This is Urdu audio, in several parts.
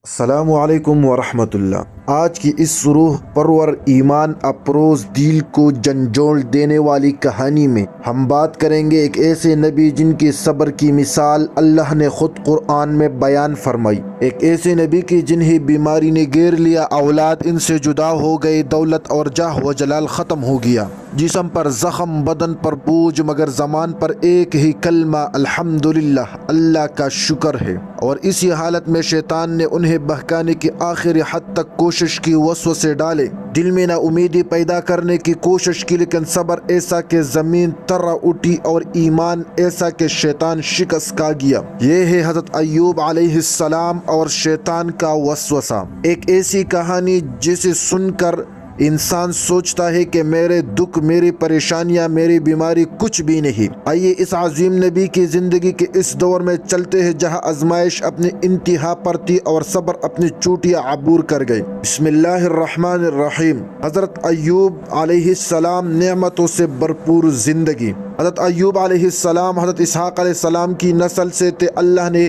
السلام علیکم ورحمۃ اللہ۔ آج کی اس روح پرور ایمان افروز دل کو جھنجھوڑ دینے والی کہانی میں ہم بات کریں گے ایک ایسے نبی جن کی صبر کی مثال اللہ نے خود قرآن میں بیان فرمائی، ایک ایسے نبی کی جنہیں بیماری نے گھیر لیا، اولاد ان سے جدا ہو گئی، دولت اور جاہ و جلال ختم ہو گیا، جسم پر زخم، بدن پر بوجھ، مگر زبان پر ایک ہی کلمہ الحمدللہ، اللہ کا شکر ہے۔ اور اسی حالت میں شیطان نے انہیں بہکانے کی آخری حد تک کوشش کی، وسوسے ڈالے، دل میں نا امیدی پیدا کرنے کی کوشش کی، لیکن صبر ایسا کہ زمین تھر اٹھی اور ایمان ایسا کہ شیطان شکست کھا گیا۔ یہ ہے حضرت ایوب علیہ السلام اور شیطان کا وسوسہ، ایک ایسی کہانی جسے سن کر انسان سوچتا ہے کہ میرے دکھ، میری پریشانیاں، میری بیماری کچھ بھی نہیں۔ آئیے اس عظیم نبی کی زندگی کے اس دور میں چلتے ہیں جہاں آزمائش اپنی انتہا پر تھی اور صبر اپنی چوٹیاں عبور کر گئی۔ بسم اللہ الرحمن الرحیم۔ حضرت ایوب علیہ السلام، نعمتوں سے بھرپور زندگی۔ حضرت ایوب علیہ السلام حضرت اسحاق علیہ السلام کی نسل سے تھے۔ اللہ نے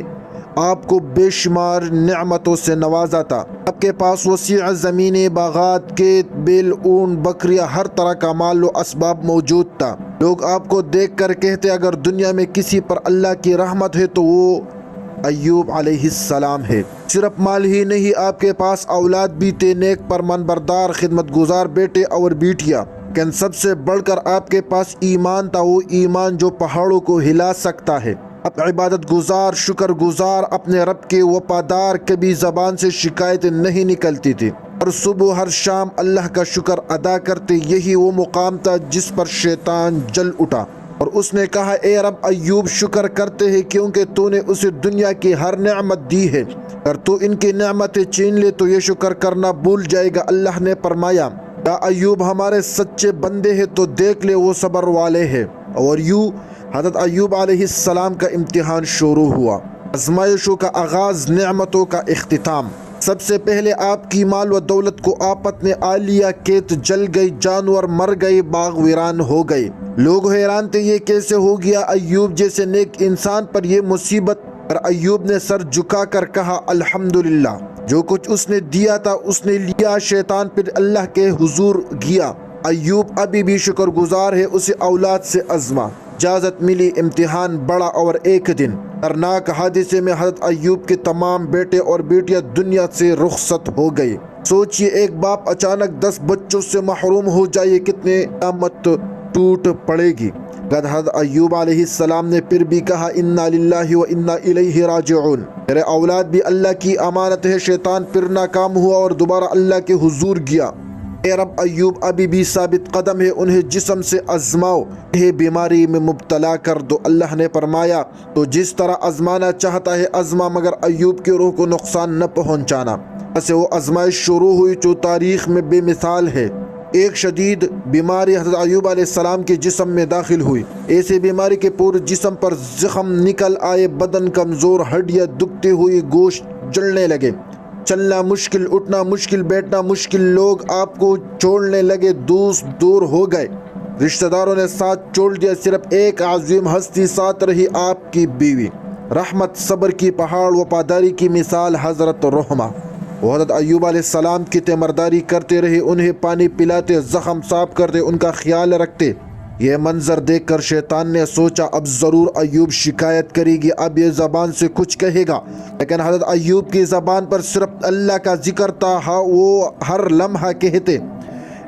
آپ کو بے شمار نعمتوں سے نوازا تھا۔ آپ کے پاس وسیع زمینیں، باغات، کھیت، بیل، اونٹ، بکریاں، ہر طرح کا مال و اسباب موجود تھا۔ لوگ آپ کو دیکھ کر کہتے اگر دنیا میں کسی پر اللہ کی رحمت ہے تو وہ ایوب علیہ السلام ہے۔ صرف مال ہی نہیں، آپ کے پاس اولاد بھی تھے، نیک فرمان بردار، خدمت گزار بیٹے اور بیٹیاں، لیکن سب سے بڑھ کر آپ کے پاس ایمان تھا، وہ ایمان جو پہاڑوں کو ہلا سکتا ہے۔ اب عبادت گزار، شکر گزار، اپنے رب کے وفادار، کبھی زبان سے شکایت نہیں نکلتی تھی، اور صبح ہر شام اللہ کا شکر ادا کرتے۔ یہی وہ مقام تھا جس پر شیطان جل اٹھا اور اس نے کہا اے رب، ایوب شکر کرتے ہیں کیونکہ تو نے اسے دنیا کی ہر نعمت دی ہے، اگر تو ان کی نعمتیں چھین لے تو یہ شکر کرنا بھول جائے گا۔ اللہ نے فرمایا یا ایوب ہمارے سچے بندے ہیں تو دیکھ لے وہ صبر والے ہیں۔ اور یوں حضرت ایوب علیہ السلام کا امتحان شروع ہوا، آزمائشوں کا آغاز، نعمتوں کا اختتام۔ سب سے پہلے آپ کی مال و دولت کو آفت نے آ لیا، کھیت جل گئی، جانور مر گئے، باغ ویران ہو گئے۔ لوگ حیران تھے یہ کیسے ہو گیا، ایوب جیسے نیک انسان پر یہ مصیبت؟ پر ایوب نے سر جھکا کر کہا الحمدللہ، جو کچھ اس نے دیا تھا اس نے لیا۔ شیطان پھر اللہ کے حضور گیا۔ ایوب ابھی بھی شکر گزار ہے، اسے اولاد سے آزما، اجازت ملی، امتحان بڑھا، اور ایک دن دردناک حادثے میں حضرت ایوب کے تمام بیٹے اور بیٹیاں دنیا سے رخصت ہو گئے۔ سوچئے ایک باپ اچانک 10 بچوں سے محروم ہو جائے، کتنے قیامت ٹوٹ پڑے گی۔ حضرت ایوب علیہ السلام نے پھر بھی کہا انا للہ و انا الیہ راجعون، میرے اولاد بھی اللہ کی امانت ہے۔ شیطان پھر ناکام ہوا اور دوبارہ اللہ کے حضور گیا۔ اے رب، ایوب ابھی بھی ثابت قدم ہے، انہیں جسم سے آزماؤ، یہ بیماری میں مبتلا کر دو۔ اللہ نے فرمایا تو جس طرح آزمانا چاہتا ہے آزما، مگر ایوب کی روح کو نقصان نہ پہنچانا۔ ایسے وہ آزمائش شروع ہوئی جو تاریخ میں بے مثال ہے۔ ایک شدید بیماری حضرت ایوب علیہ السلام کے جسم میں داخل ہوئی، ایسی بیماری کے پورے جسم پر زخم نکل آئے، بدن کمزور، ہڈیاں دکھتی ہوئی، گوشت جلنے لگے، چلنا مشکل، اٹھنا مشکل، بیٹھنا مشکل۔ لوگ آپ کو چھوڑنے لگے، دوست دور ہو گئے، رشتہ داروں نے ساتھ چھوڑ دیا، صرف ایک عظیم ہستی ساتھ رہی، آپ کی بیوی، رحمت، صبر کی پہاڑ، وفاداری کی مثال حضرت رحمہ۔ وہ حضرت ایوب علیہ السلام کی تیمارداری کرتے رہے، انہیں پانی پلاتے، زخم صاف کرتے، ان کا خیال رکھتے۔ یہ منظر دیکھ کر شیطان نے سوچا اب ضرور ایوب شکایت کرے گی، اب یہ زبان سے کچھ کہے گا، لیکن حضرت ایوب کی زبان پر صرف اللہ کا ذکر تھا۔ وہ ہر لمحہ کہتے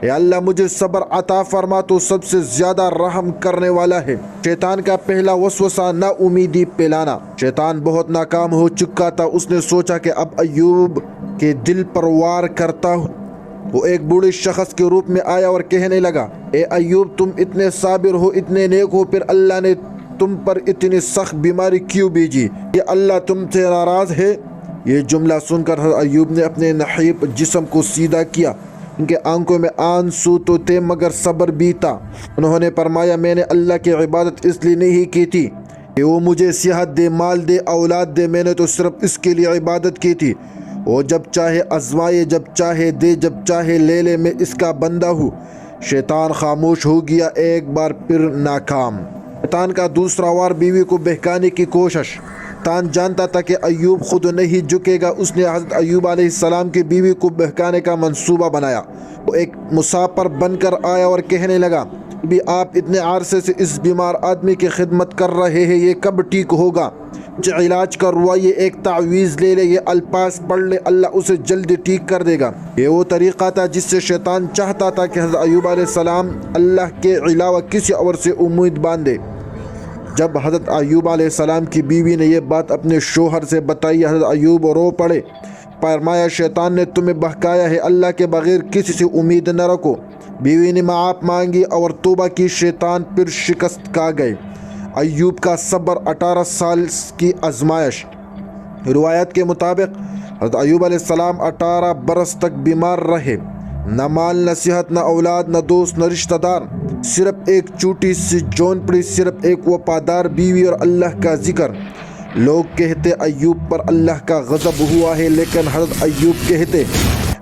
اے اللہ مجھے صبر عطا فرما، تو سب سے زیادہ رحم کرنے والا ہے۔ شیطان کا پہلا وسوسہ نا امیدی پھیلانا۔ شیطان بہت ناکام ہو چکا تھا، اس نے سوچا کہ اب ایوب کے دل پر وار کرتا ہوں۔ وہ ایک بوڑھے شخص کے روپ میں آیا اور کہنے لگا اے ایوب، تم اتنے صابر ہو، اتنے نیک ہو، پھر اللہ نے تم پر اتنی سخت بیماری کیوں بھیجی؟ یہ اللہ تم سے ناراض ہے؟ یہ جملہ سن کر حضرت ایوب نے اپنے نحیف جسم کو سیدھا کیا، ان کے آنکھوں میں آنسو تو تھے مگر صبر بھی تھا۔ انہوں نے فرمایا میں نے اللہ کی عبادت اس لیے نہیں کی تھی کہ وہ مجھے صحت دے، مال دے، اولاد دے، میں نے تو صرف اس کے لیے عبادت کی تھی وہ جب چاہے آزمائے، جب چاہے دے، جب چاہے لے لے، میں اس کا بندہ ہوں۔ شیطان خاموش ہو گیا، ایک بار پھر ناکام۔ شیطان کا دوسرا وار بیوی کو بہکانے کی کوشش۔ شیطان جانتا تھا کہ ایوب خود نہیں جھکے گا، اس نے حضرت ایوب علیہ السلام کی بیوی کو بہکانے کا منصوبہ بنایا۔ وہ ایک مسافر بن کر آیا اور کہنے لگا، بھی آپ اتنے عرصے سے اس بیمار آدمی کی خدمت کر رہے ہیں، یہ کب ٹھیک ہوگا؟ علاج کروا، یہ ایک تعویذ لے لے، یہ الفاظ پڑھ لے، اللہ اسے جلدی ٹھیک کر دے گا۔ یہ وہ طریقہ تھا جس سے شیطان چاہتا تھا کہ حضرت ایوب علیہ السلام اللہ کے علاوہ کسی اور سے امید باندھے۔ جب حضرت ایوب علیہ السلام کی بیوی نے یہ بات اپنے شوہر سے بتائی، حضرت ایوب رو پڑے، فرمایا شیطان نے تمہیں بہکایا ہے، اللہ کے بغیر کسی سے امید نہ رکھو۔ بیوی نے معاف مانگی اور توبہ کی، شیطان پھر شکست کھا گئے۔ ایوب کا صبر 18 سال کی آزمائش۔ روایت کے مطابق حضرت ایوب علیہ السلام 18 برس تک بیمار رہے، نہ مال نہ صحت نہ اولاد نہ دوست نہ رشتہ دار، صرف ایک چھوٹی سی جھونپڑی، صرف ایک وفادار بیوی اور اللہ کا ذکر۔ لوگ کہتے ایوب پر اللہ کا غضب ہوا ہے، لیکن حضرت ایوب کہتے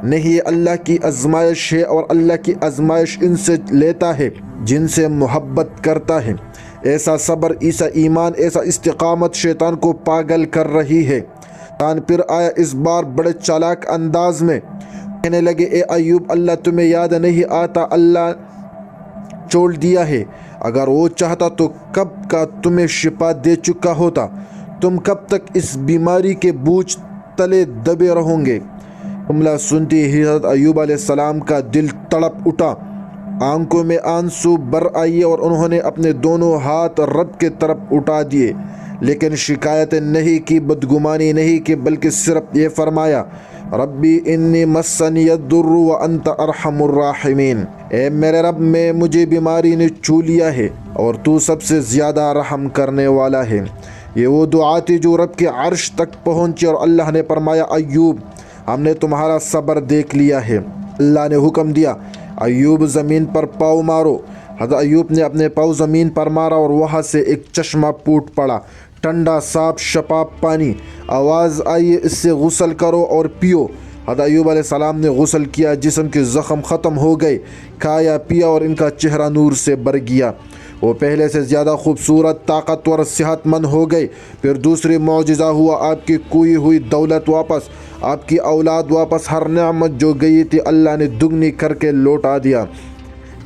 نہیں، یہ اللہ کی آزمائش ہے اور اللہ کی آزمائش ان سے لیتا ہے جن سے محبت کرتا ہے۔ ایسا صبر، ایسا ایمان، ایسا استقامت شیطان کو پاگل کر رہی ہے۔ شیطان پھر آیا، اس بار بڑے چالاک انداز میں کہنے لگے، اے ایوب اللہ تمہیں یاد نہیں آتا، اللہ چھوڑ دیا ہے، اگر وہ چاہتا تو کب کا تمہیں شفا دے چکا ہوتا، تم کب تک اس بیماری کے بوجھ تلے دبے رہو گے؟ جملہ سنتے ہی حضرت ایوب علیہ السلام کا دل تڑپ اٹھا، آنکھوں میں آنسو بر آئے اور انہوں نے اپنے دونوں ہاتھ رب کے طرف اٹھا دیے، لیکن شکایت نہیں کی، بدگمانی نہیں کی، بلکہ صرف یہ فرمایا، ربی انی مسنی الضر وانت ارحم الراحمین، اے میرے رب مجھے بیماری نے چھو لیا ہے اور تو سب سے زیادہ رحم کرنے والا ہے۔ یہ وہ دعا تھی جو رب کے عرش تک پہنچی اور اللہ نے فرمایا، ایوب ہم نے تمہارا صبر دیکھ لیا ہے۔ اللہ نے حکم دیا، ایوب زمین پر پاؤں مارو۔ حضرت ایوب نے اپنے پاؤں زمین پر مارا اور وہاں سے ایک چشمہ پھوٹ پڑا، ٹھنڈا صاف شفاف پانی۔ آواز آئی، اس سے غسل کرو اور پیو۔ حضرت ایوب علیہ السلام نے غسل کیا، جسم کے زخم ختم ہو گئے، کھایا پیا اور ان کا چہرہ نور سے بھر گیا۔ وہ پہلے سے زیادہ خوبصورت، طاقتور، صحت مند ہو گئے۔ پھر دوسری معجزہ ہوا، آپ کی کھوئی ہوئی دولت واپس، آپ کی اولاد واپس، ہر نعمت جو گئی تھی اللہ نے دگنی کر کے لوٹا دیا۔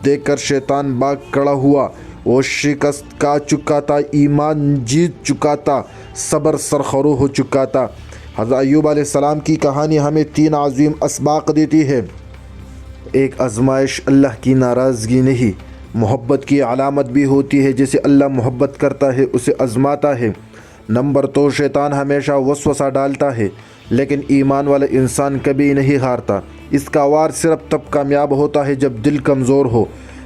دیکھ کر شیطان باغ کھڑا ہوا، وہ شکست کھا چکا تھا، ایمان جیت چکا تھا، صبر سرخرو ہو چکا تھا۔ حضرت ایوب علیہ السلام کی کہانی ہمیں 3 عظیم اسباق دیتی ہے۔ ایک آزمائش اللہ کی ناراضگی نہیں، محبت کی علامت بھی ہوتی ہے، جسے اللہ محبت کرتا ہے اسے آزماتا ہے۔ نمبر 2، شیطان ہمیشہ وسوسہ ڈالتا ہے، لیکن ایمان والا انسان کبھی نہیں ہارتا۔ اس کا وار صرف تب کامیاب ہوتا ہے جب دل کمزور ہو۔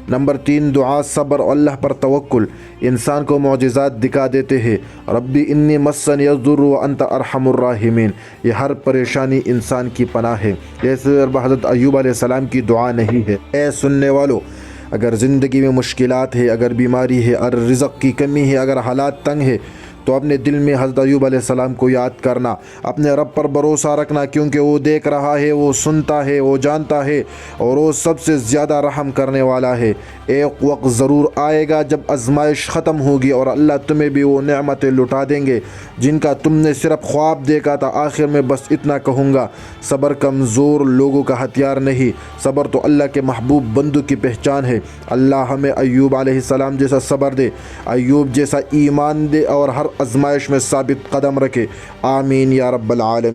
نمبر 3، دعا، صبر اور اللہ پر توکل انسان کو معجزات دکھا دیتے ہیں۔ ربی انی مسنی الضر وانت ارحم الراحمین، یہ ہر پریشانی انسان کی پناہ ہے۔ یہ صرف حضرت ایوب علیہ السلام کی دعا نہیں ہے۔ اے سننے والو، اگر زندگی میں مشکلات ہے، اگر بیماری ہے، اگر رزق کی کمی ہے، اگر حالات تنگ ہے، تو اپنے دل میں حضرت ایوب علیہ السلام کو یاد کرنا، اپنے رب پر بھروسہ رکھنا، کیونکہ وہ دیکھ رہا ہے، وہ سنتا ہے، وہ جانتا ہے اور وہ سب سے زیادہ رحم کرنے والا ہے۔ ایک وقت ضرور آئے گا جب آزمائش ختم ہوگی اور اللہ تمہیں بھی وہ نعمتیں لٹا دیں گے جن کا تم نے صرف خواب دیکھا تھا۔ آخر میں بس اتنا کہوں گا، صبر کمزور لوگوں کا ہتھیار نہیں، صبر تو اللہ کے محبوب بندوں کی پہچان ہے۔ اللہ ہمیں ایوب علیہ السلام جیسا صبر دے، ایوب جیسا ایمان دے اور ہر آزمائش میں ثابت قدم رکھے۔ آمین یا رب العالمین۔